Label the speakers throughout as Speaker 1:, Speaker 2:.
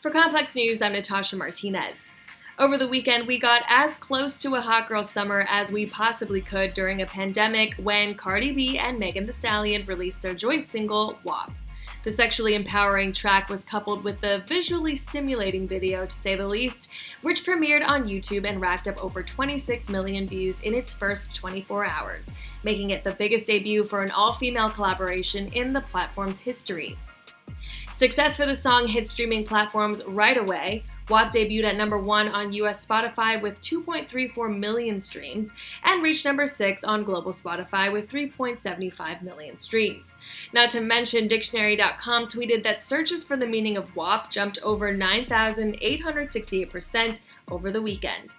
Speaker 1: For Complex News, I'm Natasha Martinez. Over the weekend, we got as close to a hot girl summer as we possibly could during a pandemic when Cardi B and Megan Thee Stallion released their joint single, WAP. The sexually empowering track was coupled with the visually stimulating video, to say the least, which premiered on YouTube and racked up over 26 million views in its first 24 hours, making it the biggest debut for an all-female collaboration in the platform's history. Success for the song hit streaming platforms right away. WAP debuted at number 1 on US Spotify with 2.34 million streams and reached number 6 on global Spotify with 3.75 million streams. Not to mention, Dictionary.com tweeted that searches for the meaning of WAP jumped over 9,868% over the weekend.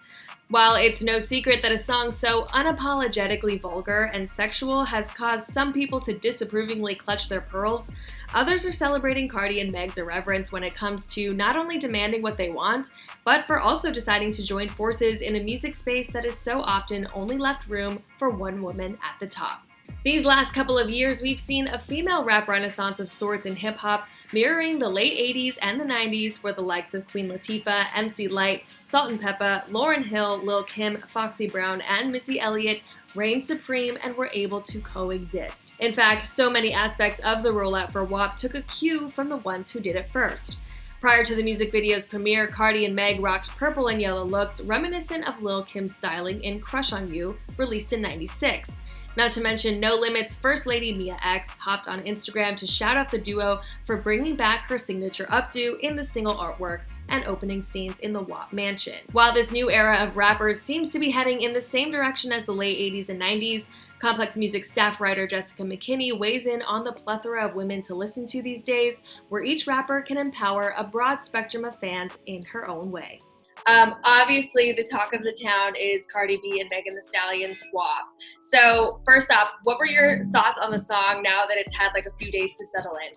Speaker 1: While it's no secret that a song so unapologetically vulgar and sexual has caused some people to disapprovingly clutch their pearls, others are celebrating Cardi and Meg's irreverence when it comes to not only demanding what they want, but for also deciding to join forces in a music space that is so often only left room for one woman at the top. These last couple of years, we've seen a female rap renaissance of sorts in hip-hop, mirroring the late 80s and the 90s, where the likes of Queen Latifah, MC Lyte, Salt-N-Pepa, Lauryn Hill, Lil' Kim, Foxy Brown, and Missy Elliott reigned supreme and were able to coexist. In fact, so many aspects of the rollout for WAP took a cue from the ones who did it first. Prior to the music video's premiere, Cardi and Meg rocked purple and yellow looks reminiscent of Lil' Kim's styling in Crush on You, released in '96. Not to mention, No Limit's First Lady Mia X hopped on Instagram to shout out the duo for bringing back her signature updo in the single artwork and opening scenes in the WAP mansion. While this new era of rappers seems to be heading in the same direction as the late 80s and 90s, Complex Music staff writer Jessica Mckinney weighs in on the plethora of women to listen to these days, where each rapper can empower a broad spectrum of fans in her own way. Obviously, the talk of the town is Cardi B and Megan Thee Stallion's WAP. So first off, what were your thoughts on the song now that it's had like a few days to settle in?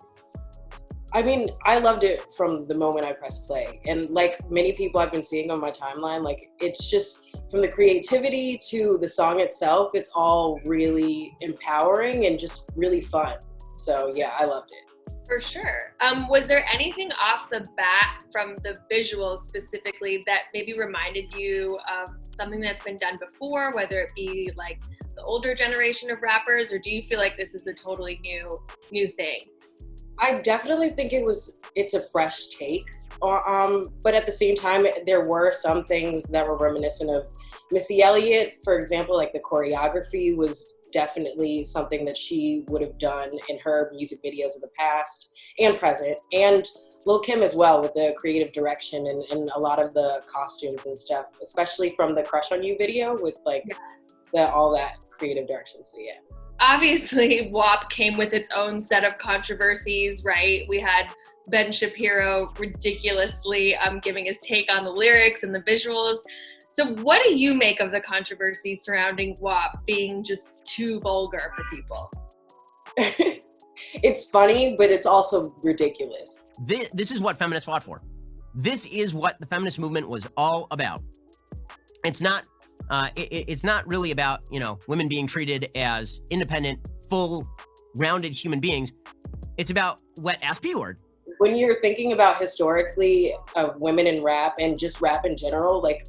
Speaker 2: I mean, I loved it from the moment I pressed play. And like many people I've been seeing on my timeline, like it's just from the creativity to the song itself, it's all really empowering and just really fun. So yeah, I loved it.
Speaker 1: For sure. Was there anything off the bat from the visuals specifically that maybe reminded you of something that's been done before, whether it be like the older generation of rappers, or do you feel like this is a totally new thing?
Speaker 2: I definitely think it's a fresh take, but at the same time, there were some things that were reminiscent of Missy Elliott, for example. Like the choreography was definitely something that she would have done in her music videos of the past and present, and Lil' Kim as well with the creative direction and a lot of the costumes and stuff, especially from the Crush on You video with like all that creative direction. So yeah.
Speaker 1: Obviously, WAP came with its own set of controversies, right? We had Ben Shapiro ridiculously giving his take on the lyrics and the visuals. So what do you make of the controversy surrounding WAP being just too vulgar for people?
Speaker 2: It's funny, but it's also ridiculous.
Speaker 3: This is what feminists fought for. This is what the feminist movement was all about. It's not really about, women being treated as independent, full, rounded human beings. It's about wet-ass B-word.
Speaker 2: When you're thinking about historically of women in rap and just rap in general, like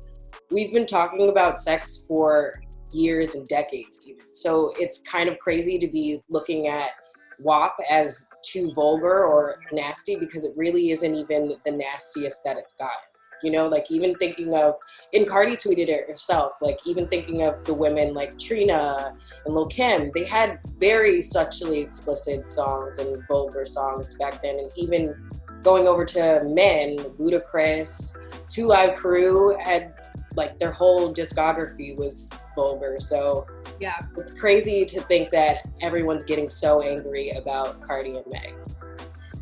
Speaker 2: we've been talking about sex for years and decades even. So it's kind of crazy to be looking at WAP as too vulgar or nasty, because it really isn't even the nastiest that it's gotten. Like even thinking of, and Cardi tweeted it herself, like even thinking of the women like Trina and Lil' Kim, they had very sexually explicit songs and vulgar songs back then. And even going over to men, Ludacris, 2 Live Crew had like their whole discography was vulgar. So
Speaker 1: yeah, it's
Speaker 2: crazy to think that everyone's getting so angry about Cardi and Meg.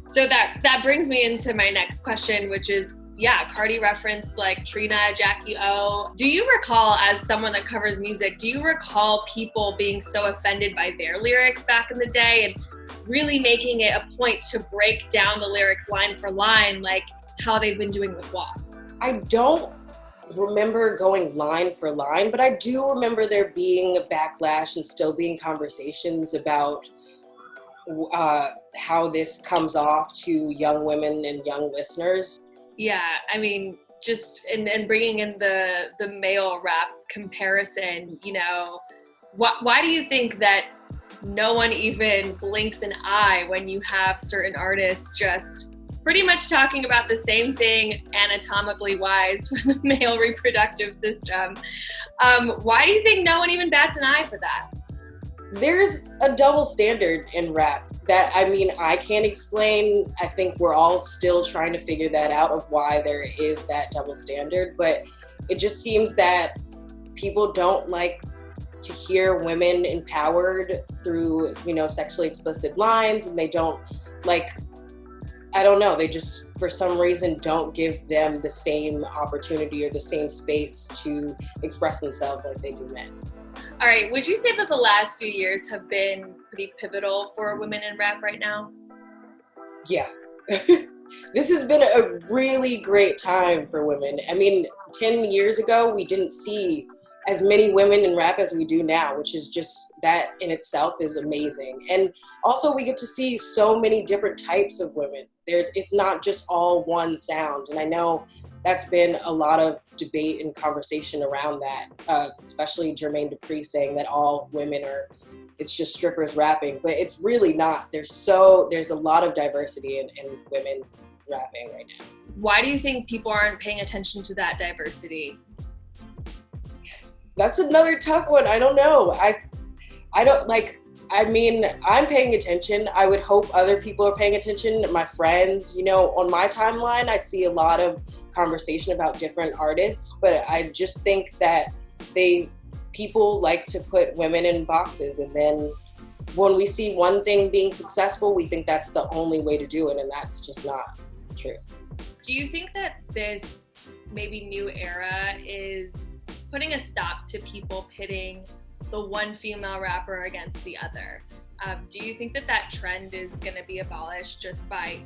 Speaker 1: So that brings me into my next question, which is, Cardi referenced like Trina, Jackie O. Do you recall, as someone that covers music, do you recall people being so offended by their lyrics back in the day and really making it a point to break down the lyrics line for line, like how they've been doing with WAP?
Speaker 2: I don't remember going line for line, but I do remember there being a backlash and still being conversations about how this comes off to young women and young listeners.
Speaker 1: Yeah, I mean, just and bringing in the male rap comparison, why do you think that no one even blinks an eye when you have certain artists just pretty much talking about the same thing anatomically wise for the male reproductive system? Why do you think no one even bats an eye for that?
Speaker 2: There's a double standard in rap that, I mean, I can't explain. I think we're all still trying to figure that out, of why there is that double standard. But it just seems that people don't like to hear women empowered through, sexually explicit lines, and they don't like, I don't know, they just, for some reason, don't give them the same opportunity or the same space to express themselves like they do men.
Speaker 1: All right, would you say that the last few years have been pretty pivotal for women in rap right now?
Speaker 2: Yeah. This has been a really great time for women. I mean, 10 years ago, we didn't see as many women in rap as we do now, which is just, that in itself is amazing. And also we get to see so many different types of women. It's not just all one sound. And I know that's been a lot of debate and conversation around that, especially Jermaine Dupri saying that all women it's just strippers rapping, but it's really not. There's a lot of diversity in women rapping right now.
Speaker 1: Why do you think people aren't paying attention to that diversity?
Speaker 2: That's another tough one. I don't know. I don't like, I mean, I'm paying attention. I would hope other people are paying attention. My friends, on my timeline, I see a lot of conversation about different artists, but I just think that people like to put women in boxes, and then when we see one thing being successful, we think that's the only way to do it, and that's just not true.
Speaker 1: Do you think that this maybe new era is putting a stop to people pitting the one female rapper against the other? Do you think that trend is going to be abolished just by,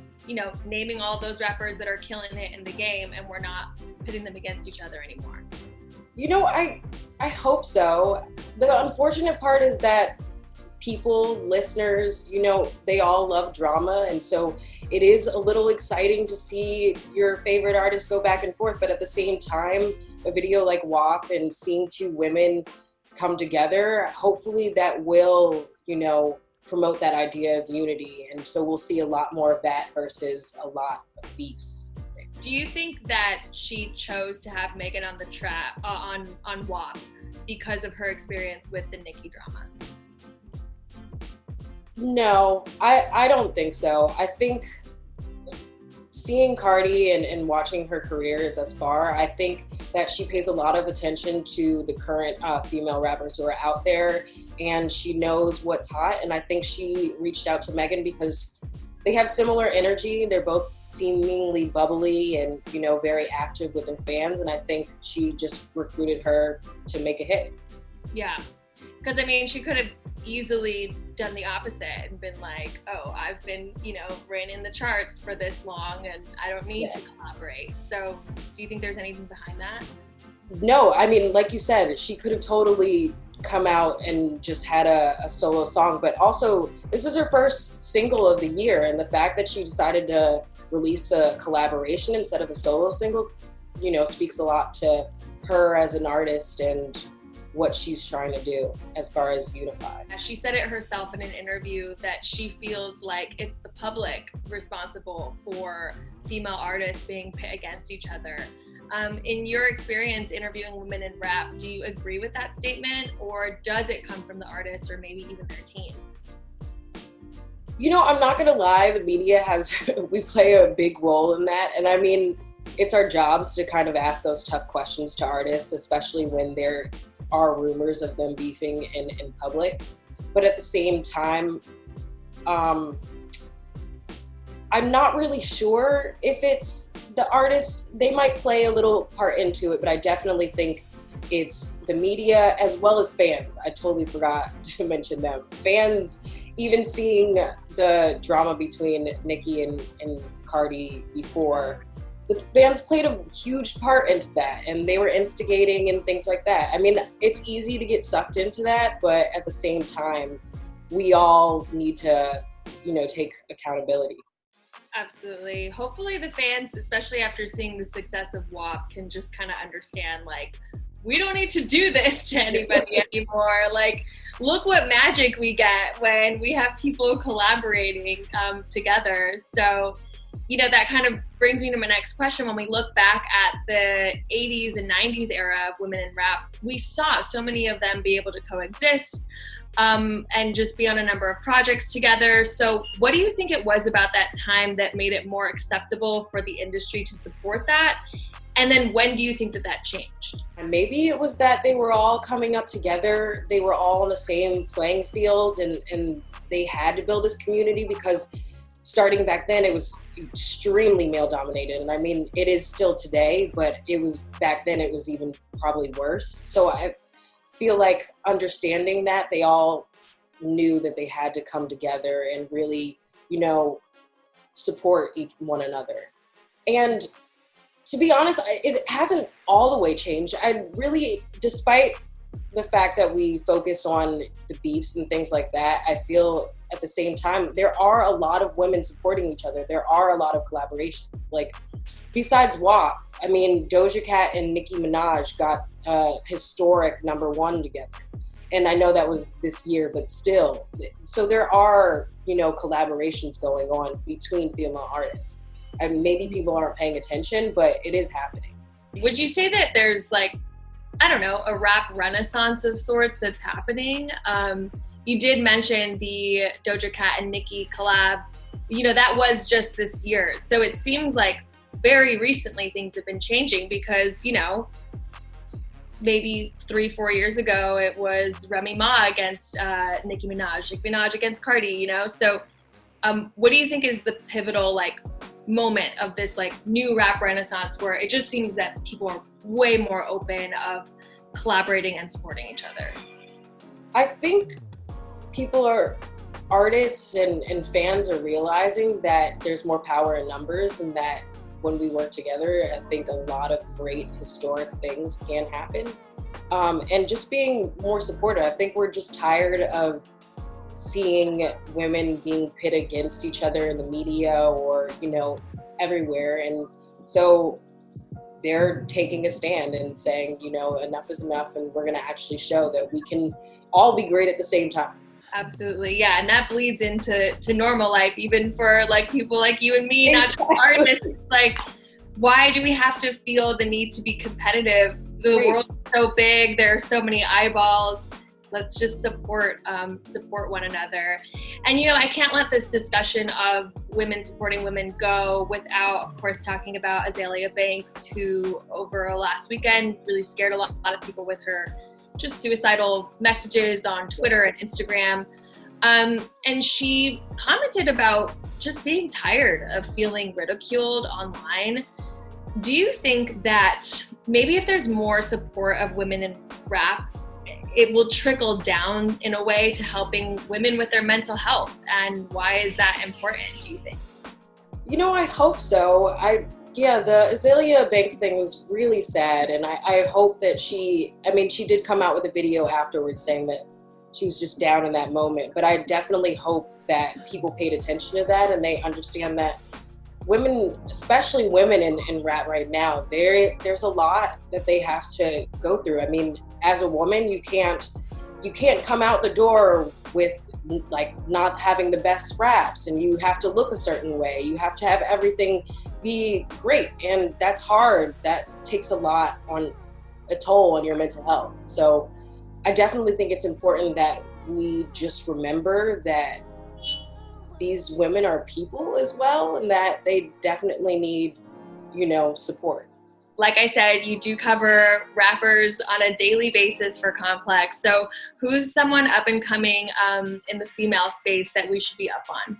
Speaker 1: naming all those rappers that are killing it in the game, and we're not pitting them against each other anymore?
Speaker 2: I hope so. The unfortunate part is that listeners, they all love drama. And so it is a little exciting to see your favorite artists go back and forth. But at the same time, a video like WAP and seeing two women come together, hopefully that will, promote that idea of unity. And so we'll see a lot more of that versus a lot of beefs.
Speaker 1: Do you think that she chose to have Megan on the on WAP because of her experience with the Nicki drama?
Speaker 2: No, I don't think so. I think seeing Cardi and watching her career thus far, I think that she pays a lot of attention to the current female rappers who are out there, and she knows what's hot. And I think she reached out to Megan because they have similar energy. They're both seemingly bubbly and, very active with their fans. And I think she just recruited her to make a hit.
Speaker 1: Yeah. Because, I mean, she could have easily done the opposite and been like, oh, I've been, ran in the charts for this long and I don't need to collaborate. So do you think there's anything behind that?
Speaker 2: No, I mean, like you said, she could have totally come out and just had a solo song, but also this is her first single of the year, and the fact that she decided to release a collaboration instead of a solo single, speaks a lot to her as an artist and what she's trying to do as far as unify.
Speaker 1: She said it herself in an interview that she feels like it's the public responsible for female artists being pit against each other. In your experience interviewing women in rap, do you agree with that statement, or does it come from the artists or maybe even their teams?
Speaker 2: I'm not gonna lie, the media we play a big role in that. And I mean, it's our jobs to kind of ask those tough questions to artists, especially when there are rumors of them beefing in public. But at the same time, I'm not really sure if it's the artists. They might play a little part into it, but I definitely think it's the media as well as fans. I totally forgot to mention them. Fans, even seeing the drama between Nicki and Cardi before, the fans played a huge part into that, and they were instigating and things like that. I mean, it's easy to get sucked into that, but at the same time, we all need to, take accountability.
Speaker 1: Absolutely. Hopefully the fans, especially after seeing the success of WAP, can just kind of understand, like, we don't need to do this to anybody anymore. Like, look what magic we get when we have people collaborating together. So, that kind of brings me to my next question. When we look back at the 80s and 90s era of women in rap, we saw so many of them be able to coexist and just be on a number of projects together. So what do you think it was about that time that made it more acceptable for the industry to support that? And then when do you think that changed?
Speaker 2: And maybe it was that they were all coming up together. They were all on the same playing field, and they had to build this community, because starting back then, it was extremely male dominated. And I mean, it is still today, but it was back then, it was even probably worse. So I feel like understanding that, they all knew that they had to come together and really, support one another. And to be honest, it hasn't all the way changed. I really, despite the fact that we focus on the beefs and things like that, I feel at the same time, there are a lot of women supporting each other. There are a lot of collaborations. Like, besides WAP, I mean, Doja Cat and Nicki Minaj got a historic #1 together. And I know that was this year, but still. So there are, collaborations going on between female artists. And maybe people aren't paying attention, but it is happening.
Speaker 1: Would you say that there's, like, I don't know, a rap renaissance of sorts that's happening? You did mention the Doja Cat and Nicki collab. That was just this year. So it seems like very recently things have been changing, because, maybe 3-4 years ago, it was Remy Ma against Nicki Minaj against Cardi, So what do you think is the pivotal, like, moment of this, like, new rap renaissance, where it just seems that people are way more open of collaborating and supporting each other?
Speaker 2: I think artists and fans are realizing that there's more power in numbers, and that when we work together, I think a lot of great historic things can happen. And just being more supportive. I think we're just tired of seeing women being pit against each other in the media or, everywhere. And so they're taking a stand and saying, enough is enough, and we're going to actually show that we can all be great at the same time.
Speaker 1: Absolutely. Yeah. And that bleeds into normal life, even for, like, people like you and me, not just artists. Like, why do we have to feel the need to be competitive? The world is so big. There are so many eyeballs. Let's just support one another. And, I can't let this discussion of women supporting women go without, of course, talking about Azealia Banks, who over last weekend really scared a lot of people with her just suicidal messages on Twitter and Instagram. And she commented about just being tired of feeling ridiculed online. Do you think that maybe if there's more support of women in rap, it will trickle down in a way to helping women with their mental health? And why is that important, do you think?
Speaker 2: I hope so. The Azealia Banks thing was really sad. And I hope that she did come out with a video afterwards saying that she was just down in that moment. But I definitely hope that people paid attention to that, and they understand that women, especially women in rap right now, there's a lot that they have to go through. I mean, as a woman, you can't come out the door with, like, not having the best raps, and you have to look a certain way. You have to have everything be great, and that's hard. That takes a toll on your mental health. So I definitely think it's important that we just remember that these women are people as well, and that they definitely need, support.
Speaker 1: Like I said, you do cover rappers on a daily basis for Complex. So who's someone up and coming in the female space that we should be up on?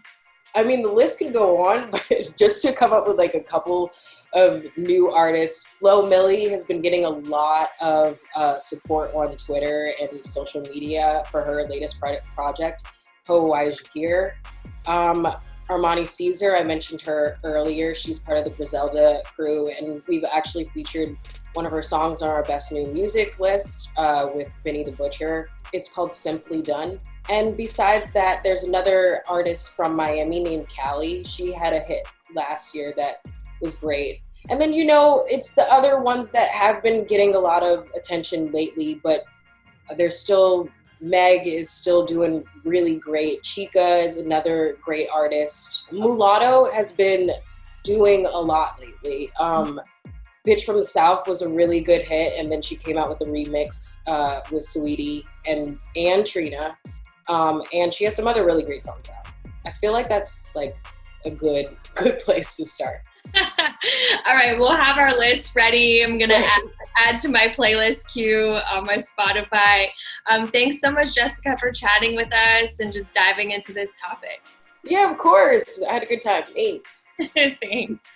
Speaker 2: I mean, the list could go on, but just to come up with, like, a couple of new artists, Flo Milli has been getting a lot of support on Twitter and social media for her latest project, Ho Why Is You Here? Armani Caesar, I mentioned her earlier. She's part of the Griselda crew, and we've actually featured one of her songs on our Best New Music list with Benny the Butcher. It's called Simply Done. And besides that, there's another artist from Miami named Callie. She had a hit last year that was great. And then, you know, it's the other ones that have been getting a lot of attention lately, but they're still, Meg is still doing really great. Chica is another great artist. Mulatto has been doing a lot lately. Bitch from the South was a really good hit, and then she came out with a remix with Saweetie and Trina. And she has some other really great songs out. I feel like that's like a good place to start.
Speaker 1: All right, we'll have our list ready. I'm gonna add to my playlist queue on my Spotify. Thanks so much, Jessica, for chatting with us and just diving into this topic.
Speaker 2: Yeah, of course. I had a good time. Thanks.
Speaker 1: Thanks.